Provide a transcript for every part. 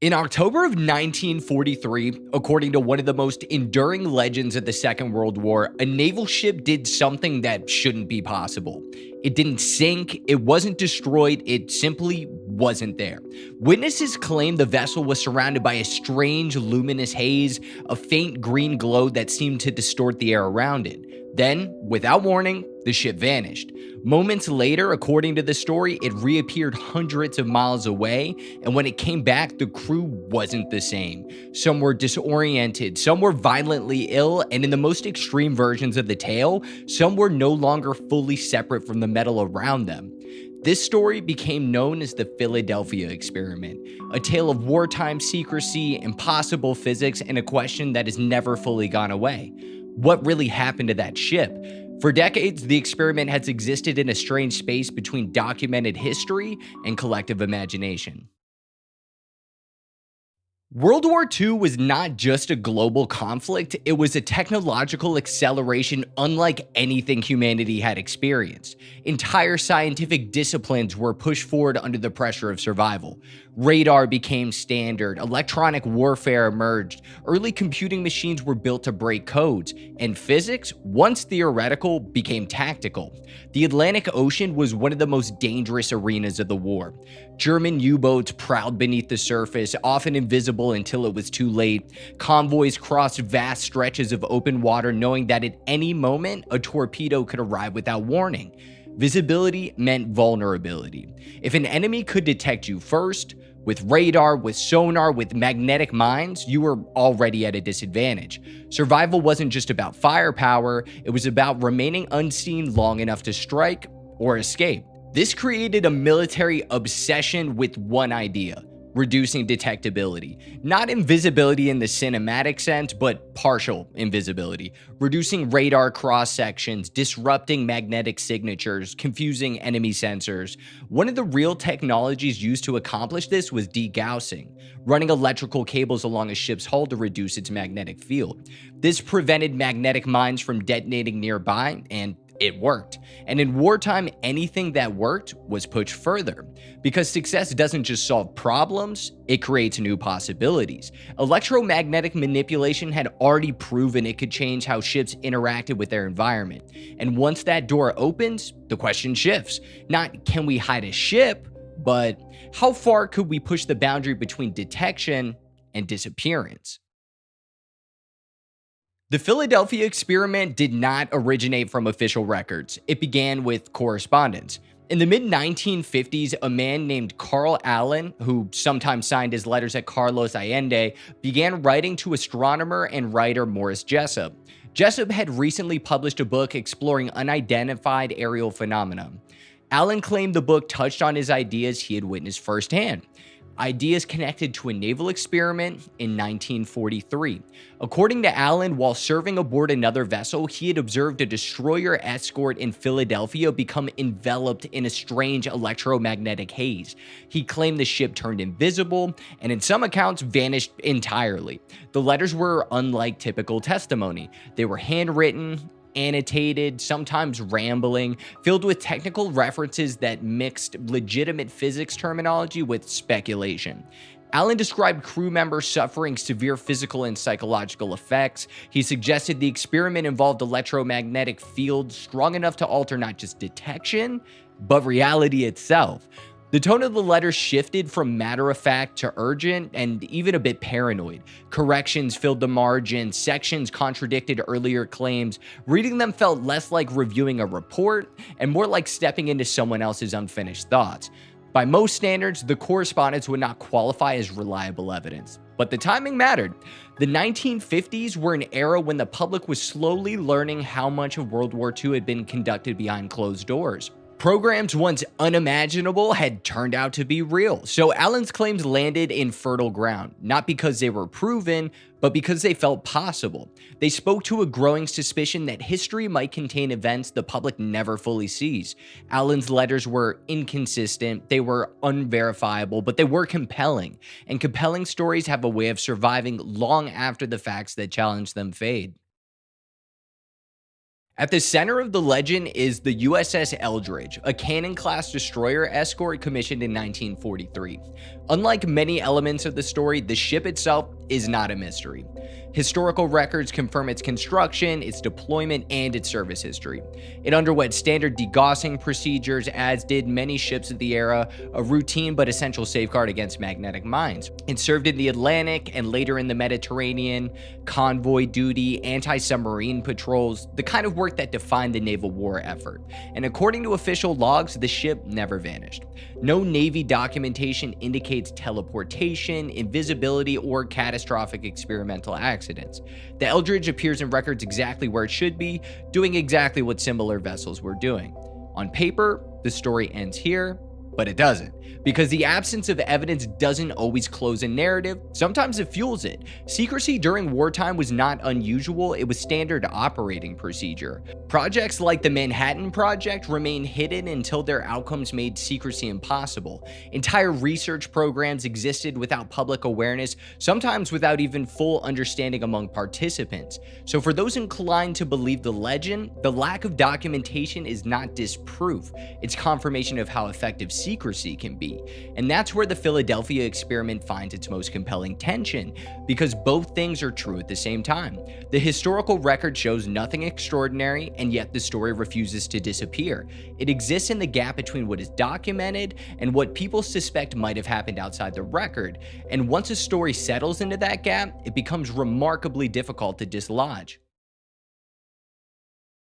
In October of 1943, according to one of the most enduring legends of the Second World War, a naval ship did something that shouldn't be possible. It didn't sink, it wasn't destroyed, it simply wasn't there. Witnesses claim the vessel was surrounded by a strange luminous haze, a faint green glow that seemed to distort the air around it. Then, without warning, the ship vanished. Moments later, according to the story, it reappeared hundreds of miles away, and when it came back, the crew wasn't the same. Some were disoriented, some were violently ill, and in the most extreme versions of the tale, some were no longer fully separate from the metal around them. This story became known as the Philadelphia experiment, a tale of wartime secrecy, impossible physics, and a question that has never fully gone away. What really happened to that ship? For decades, the experiment has existed in a strange space between documented history and collective imagination. World War II was not just a global conflict, it was a technological acceleration unlike anything humanity had experienced. Entire scientific disciplines were pushed forward under the pressure of survival. Radar became standard, electronic warfare emerged, early computing machines were built to break codes, and physics, once theoretical, became tactical. The Atlantic Ocean was one of the most dangerous arenas of the war. German U-boats prowled beneath the surface, often invisible until it was too late. Convoys crossed vast stretches of open water, knowing that at any moment, a torpedo could arrive without warning. Visibility meant vulnerability. If an enemy could detect you first, with radar, with sonar, with magnetic mines, you were already at a disadvantage. Survival wasn't just about firepower, it was about remaining unseen long enough to strike or escape. This created a military obsession with one idea: reducing detectability. Not invisibility in the cinematic sense, but partial invisibility. Reducing radar cross-sections, disrupting magnetic signatures, confusing enemy sensors. One of the real technologies used to accomplish this was degaussing, running electrical cables along a ship's hull to reduce its magnetic field. This prevented magnetic mines from detonating nearby, and it worked. And in wartime, anything that worked was pushed further. Because success doesn't just solve problems, it creates new possibilities. Electromagnetic manipulation had already proven it could change how ships interacted with their environment. And once that door opens, the question shifts. Not can we hide a ship, but how far could we push the boundary between detection and disappearance? The Philadelphia experiment did not originate from official records. It began with correspondence. In the mid-1950s, a man named Carl Allen, who sometimes signed his letters at Carlos Allende, began writing to astronomer and writer Morris Jessup. Jessup had recently published a book exploring unidentified aerial phenomena. Allen claimed the book touched on his ideas he had witnessed firsthand. Ideas connected to a naval experiment in 1943. According to Allen, while serving aboard another vessel, he had observed a destroyer escort in Philadelphia become enveloped in a strange electromagnetic haze. He claimed the ship turned invisible and in some accounts vanished entirely. The letters were unlike typical testimony. They were handwritten, annotated, sometimes rambling, filled with technical references that mixed legitimate physics terminology with speculation. Allen described crew members suffering severe physical and psychological effects. He suggested the experiment involved electromagnetic fields strong enough to alter not just detection, but reality itself. The tone of the letter shifted from matter-of-fact to urgent and even a bit paranoid. Corrections filled the margins, sections contradicted earlier claims. Reading them felt less like reviewing a report and more like stepping into someone else's unfinished thoughts. By most standards, the correspondence would not qualify as reliable evidence. But the timing mattered. The 1950s were an era when the public was slowly learning how much of World War II had been conducted behind closed doors. Programs once unimaginable had turned out to be real, so Allen's claims landed in fertile ground, not because they were proven, but because they felt possible. They spoke to a growing suspicion that history might contain events the public never fully sees. Allen's letters were inconsistent, they were unverifiable, but they were compelling, and compelling stories have a way of surviving long after the facts that challenge them fade. At the center of the legend is the USS Eldridge, a Cannon-class destroyer escort commissioned in 1943. Unlike many elements of the story, the ship itself is not a mystery. Historical records confirm its construction, its deployment, and its service history. It underwent standard degaussing procedures, as did many ships of the era, a routine but essential safeguard against magnetic mines. It served in the Atlantic and later in the Mediterranean, convoy duty, anti-submarine patrols, the kind of work that defined the naval war effort. And according to official logs, the ship never vanished. No Navy documentation indicates teleportation, invisibility, or catastrophic experimental accidents. The Eldridge appears in records exactly where it should be, doing exactly what similar vessels were doing. On paper, the story ends here, but it doesn't, because the absence of evidence doesn't always close a narrative. Sometimes it fuels it. Secrecy during wartime was not unusual, it was standard operating procedure. Projects like the Manhattan Project remain hidden until their outcomes made secrecy impossible. Entire research programs existed without public awareness, sometimes without even full understanding among participants. So for those inclined to believe the legend, the lack of documentation is not disproof, it's confirmation of how effective secrecy can be. And that's where the Philadelphia experiment finds its most compelling tension, because both things are true at the same time. The historical record shows nothing extraordinary, and yet the story refuses to disappear. It exists in the gap between what is documented and what people suspect might have happened outside the record. And once a story settles into that gap, it becomes remarkably difficult to dislodge.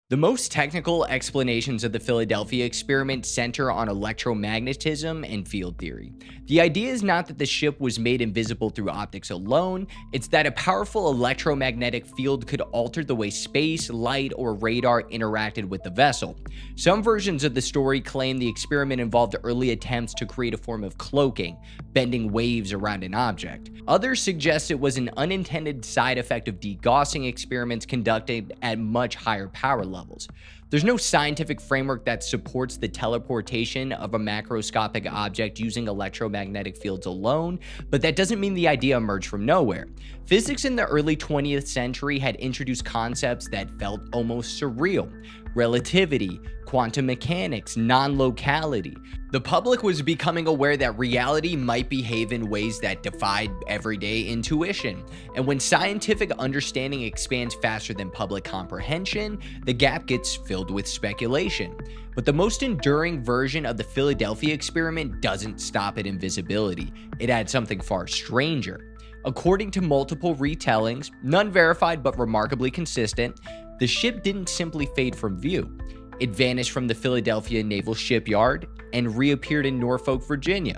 The most technical explanations of the Philadelphia experiment center on electromagnetism and field theory. The idea is not that the ship was made invisible through optics alone, it's that a powerful electromagnetic field could alter the way space, light, or radar interacted with the vessel. Some versions of the story claim the experiment involved early attempts to create a form of cloaking, bending waves around an object. Others suggest it was an unintended side effect of degaussing experiments conducted at much higher power levels. There's no scientific framework that supports the teleportation of a macroscopic object using electromagnetic fields alone, but that doesn't mean the idea emerged from nowhere. Physics in the early 20th century had introduced concepts that felt almost surreal: relativity, quantum mechanics, non-locality. The public was becoming aware that reality might behave in ways that defied everyday intuition. And when scientific understanding expands faster than public comprehension, the gap gets filled with speculation. But the most enduring version of the Philadelphia experiment doesn't stop at invisibility. It adds something far stranger. According to multiple retellings, none verified but remarkably consistent, the ship didn't simply fade from view. It vanished from the Philadelphia Naval Shipyard and reappeared in Norfolk, Virginia,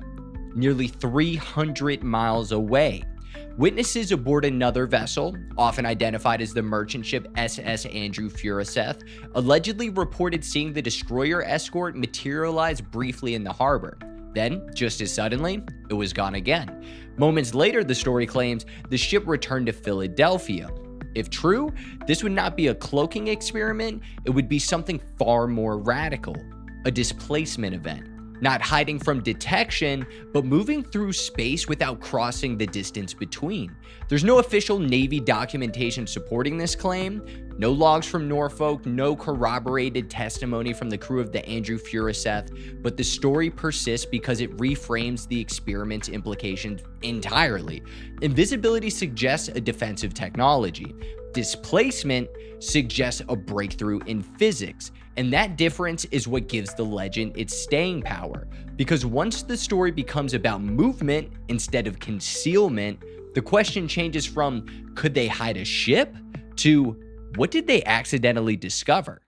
nearly 300 miles away. Witnesses aboard another vessel, often identified as the merchant ship SS Andrew Furuseth, allegedly reported seeing the destroyer escort materialize briefly in the harbor. Then, just as suddenly, it was gone again. Moments later, the story claims the ship returned to Philadelphia. If true, this would not be a cloaking experiment, it would be something far more radical, a displacement event. Not hiding from detection, but moving through space without crossing the distance between. There's no official Navy documentation supporting this claim, no logs from Norfolk, no corroborated testimony from the crew of the Andrew Furuseth, but the story persists because it reframes the experiment's implications entirely. Invisibility suggests a defensive technology. Displacement suggests a breakthrough in physics. And that difference is what gives the legend its staying power. Because once the story becomes about movement instead of concealment, the question changes from could they hide a ship to what did they accidentally discover?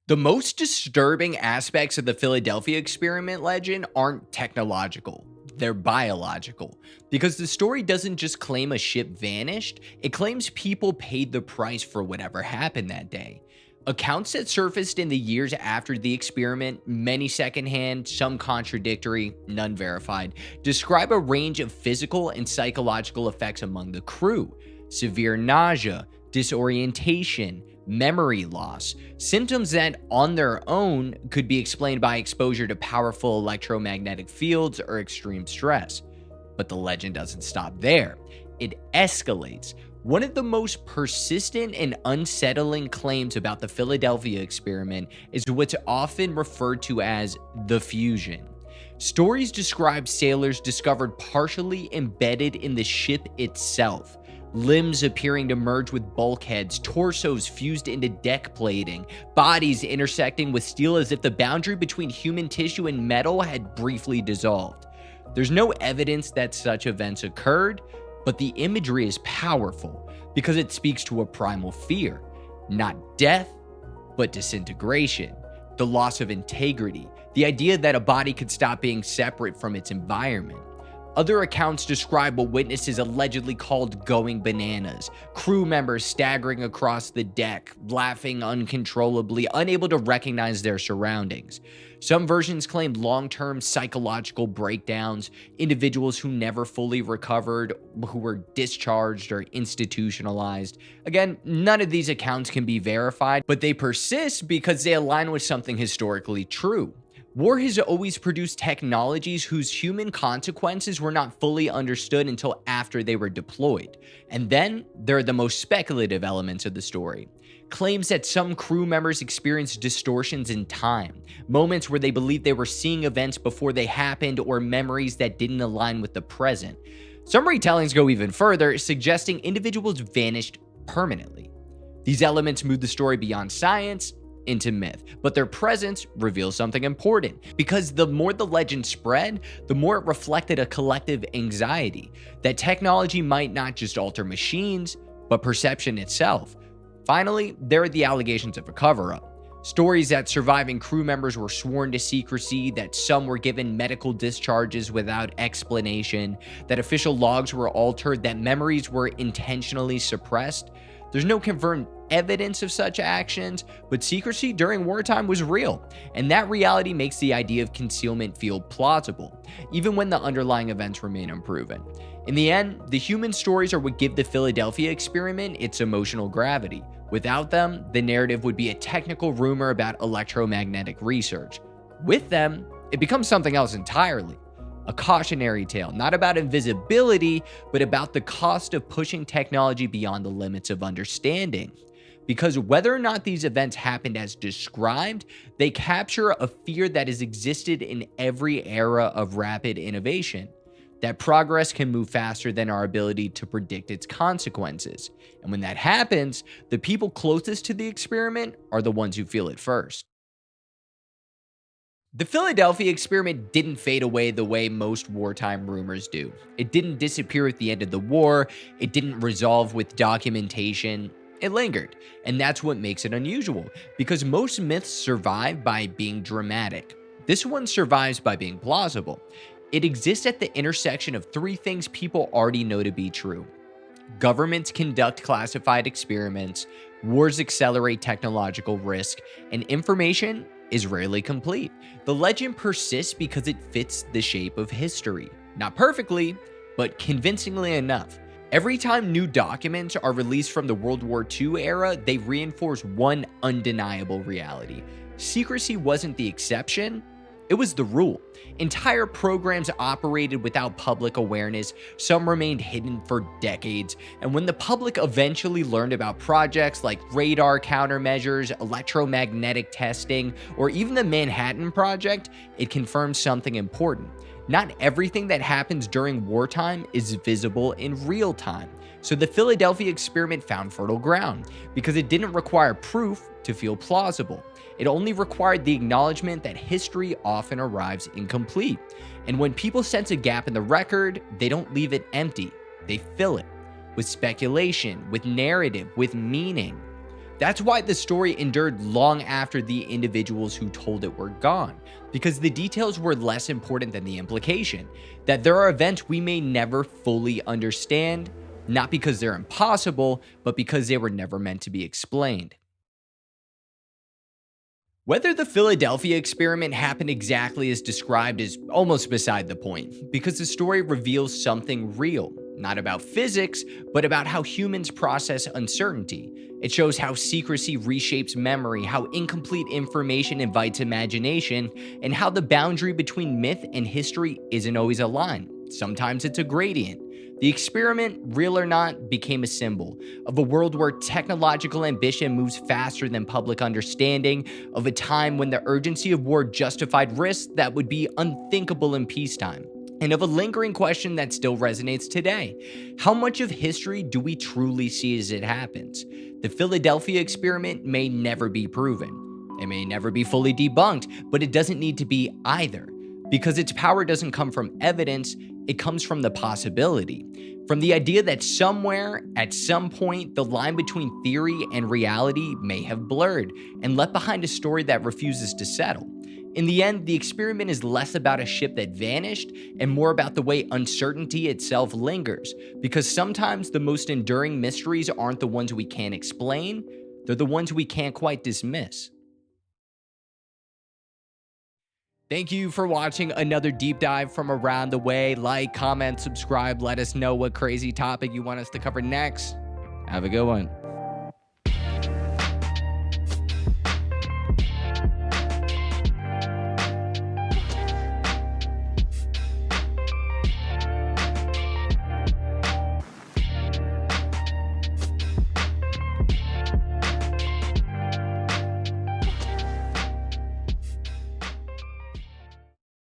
The most disturbing aspects of the Philadelphia experiment legend aren't technological, they're biological. Because the story doesn't just claim a ship vanished, it claims people paid the price for whatever happened that day. Accounts that surfaced in the years after the experiment, many secondhand, some contradictory, none verified, describe a range of physical and psychological effects among the crew. Severe nausea, disorientation, memory loss, symptoms that on their own could be explained by exposure to powerful electromagnetic fields or extreme stress. But the legend doesn't stop there. It escalates. One of the most persistent and unsettling claims about the Philadelphia experiment is what's often referred to as the fusion. Stories describe sailors discovered partially embedded in the ship itself, limbs appearing to merge with bulkheads, torsos fused into deck plating, bodies intersecting with steel as if the boundary between human tissue and metal had briefly dissolved. There's no evidence that such events occurred, but the imagery is powerful because it speaks to a primal fear, not death, but disintegration, the loss of integrity, the idea that a body could stop being separate from its environment. Other accounts describe what witnesses allegedly called going bananas, crew members staggering across the deck, laughing uncontrollably, unable to recognize their surroundings. Some versions claimed long-term psychological breakdowns, individuals who never fully recovered, who were discharged or institutionalized. Again, none of these accounts can be verified, but they persist because they align with something historically true. War has always produced technologies whose human consequences were not fully understood until after they were deployed. And then there are the most speculative elements of the story. Claims that some crew members experienced distortions in time, moments where they believed they were seeing events before they happened, or memories that didn't align with the present. Some retellings go even further, suggesting individuals vanished permanently. These elements move the story beyond science into myth, but their presence reveals something important, because the more the legend spread, the more it reflected a collective anxiety that technology might not just alter machines, but perception itself. Finally, there are the allegations of a cover-up. Stories that surviving crew members were sworn to secrecy, that some were given medical discharges without explanation, that official logs were altered, that memories were intentionally suppressed. There's no confirmed evidence of such actions, but secrecy during wartime was real, and that reality makes the idea of concealment feel plausible, even when the underlying events remain unproven. In the end, the human stories are what give the Philadelphia experiment its emotional gravity. Without them, the narrative would be a technical rumor about electromagnetic research. With them, it becomes something else entirely. A cautionary tale, not about invisibility, but about the cost of pushing technology beyond the limits of understanding. Because whether or not these events happened as described, they capture a fear that has existed in every era of rapid innovation, that progress can move faster than our ability to predict its consequences. And when that happens, the people closest to the experiment are the ones who feel it first. The Philadelphia experiment didn't fade away the way most wartime rumors do. It didn't disappear at the end of the war. It didn't resolve with documentation. It lingered. And that's what makes it unusual, because most myths survive by being dramatic. This one survives by being plausible. It exists at the intersection of three things people already know to be true. Governments conduct classified experiments, wars accelerate technological risk, and information is rarely complete. The legend persists because it fits the shape of history. Not perfectly, but convincingly enough. Every time new documents are released from the World War II era, they reinforce one undeniable reality. Secrecy wasn't the exception, it was the rule. Entire programs operated without public awareness, some remained hidden for decades, and when the public eventually learned about projects like radar countermeasures, electromagnetic testing, or even the Manhattan Project, it confirmed something important. Not everything that happens during wartime is visible in real time. So the Philadelphia experiment found fertile ground because it didn't require proof to feel plausible. It only required the acknowledgement that history often arrives incomplete. And when people sense a gap in the record, they don't leave it empty. They fill it with speculation, with narrative, with meaning. That's why the story endured long after the individuals who told it were gone, because the details were less important than the implication that there are events we may never fully understand, not because they're impossible, but because they were never meant to be explained. Whether the Philadelphia experiment happened exactly as described is almost beside the point, because the story reveals something real, not about physics, but about how humans process uncertainty. It shows how secrecy reshapes memory, how incomplete information invites imagination, and how the boundary between myth and history isn't always a line. Sometimes it's a gradient. The experiment, real or not, became a symbol of a world where technological ambition moves faster than public understanding, of a time when the urgency of war justified risks that would be unthinkable in peacetime, and of a lingering question that still resonates today. How much of history do we truly see as it happens? The Philadelphia experiment may never be proven. It may never be fully debunked, but it doesn't need to be either, because its power doesn't come from evidence, it comes from the possibility, from the idea that somewhere, at some point, the line between theory and reality may have blurred and left behind a story that refuses to settle. In the end, the experiment is less about a ship that vanished and more about the way uncertainty itself lingers, because sometimes the most enduring mysteries aren't the ones we can't explain, they're the ones we can't quite dismiss. Thank you for watching another deep dive from around the way. Like, comment, subscribe, let us know what crazy topic you want us to cover next. Have a good one.